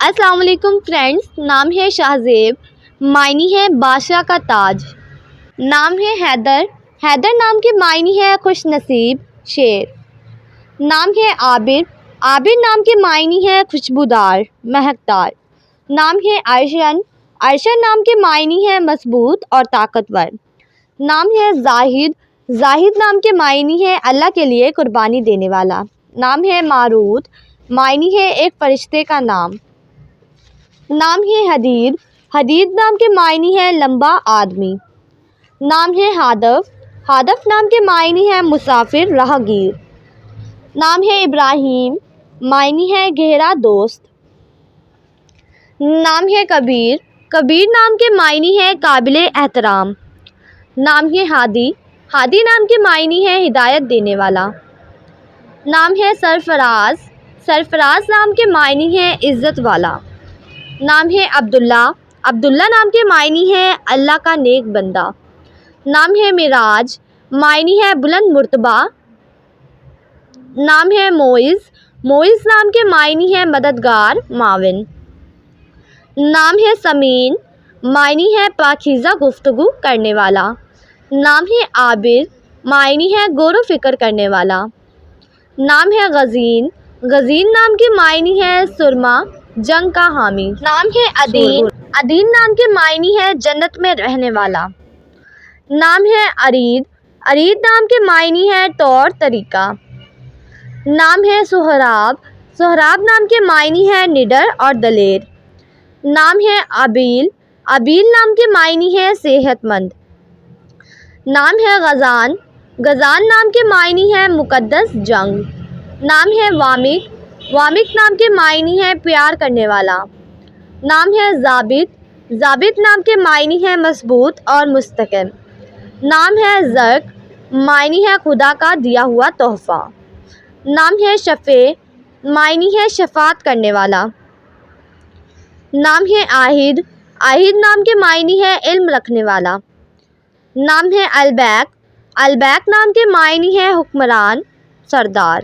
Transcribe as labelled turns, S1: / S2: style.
S1: السلام علیکم فرینڈس، نام ہے شاہزیب، معنی ہے بادشاہ کا تاج۔ نام ہے حیدر، حیدر نام کے معنی ہے خوش نصیب شیر۔ نام ہے عابر، عابر نام کے معنی ہے خوشبودار مہکدار۔ نام ہے ارشن، ارشن نام کے معنی ہے مضبوط اور طاقتور۔ نام ہے زاہد، زاہد نام کے معنی ہے اللہ کے لیے قربانی دینے والا۔ نام ہے ماروت، معنی ہے ایک فرشتے کا نام۔ نام ہے حدید، حدید نام کے معنی ہے لمبا آدمی۔ نام ہے ہادف، ہادف نام کے معنی ہے مسافر راہگیر۔ نام ہے ابراہیم، معنی ہے گہرا دوست۔ نام ہے کبیر، کبیر نام کے معنی ہے قابل احترام۔ نام ہے ہادی، ہادی نام کے معنی ہے ہدایت دینے والا۔ نام ہے سرفراز، سرفراز نام کے معنی ہے عزت والا۔ نام ہے عبداللہ، عبداللہ نام کے معنی ہے اللہ کا نیک بندہ۔ نام ہے معراج، معنی ہے بلند مرتبہ۔ نام ہے معز، معز نام کے معنی ہے مددگار معاون۔ نام ہے سمین، معنی ہے پاکیزہ گفتگو کرنے والا۔ نام ہے عابر، معنی ہے غور و فکر کرنے والا۔ نام ہے غزین، غزین نام کے معنی ہے سرما جنگ کا حامی۔ نام ہے عدین، عدین نام کے معنی ہے جنت میں رہنے والا۔ نام ہے ارید، ارید نام کے معنی ہے طور طریقہ۔ نام ہے سہراب، سہراب نام کے معنی ہے نڈر اور دلیر۔ نام ہے ابیل، ابیل نام کے معنی ہے صحت مند۔ نام ہے غزان، غزان نام کے معنی ہے مقدس جنگ۔ نام ہے وامق، وامق نام کے معنی ہے پیار کرنے والا۔ نام ہے ضابط، ضابط نام کے معنی ہے مضبوط اور مستحکم۔ نام ہے زرق، معنی ہے خدا کا دیا ہوا تحفہ۔ نام ہے شفیع، معنی ہے شفاعت کرنے والا۔ نام ہے عاہد، عاہد نام کے معنی ہے علم رکھنے والا۔ نام ہے البیک، البیک نام کے معنی ہے حکمران سردار۔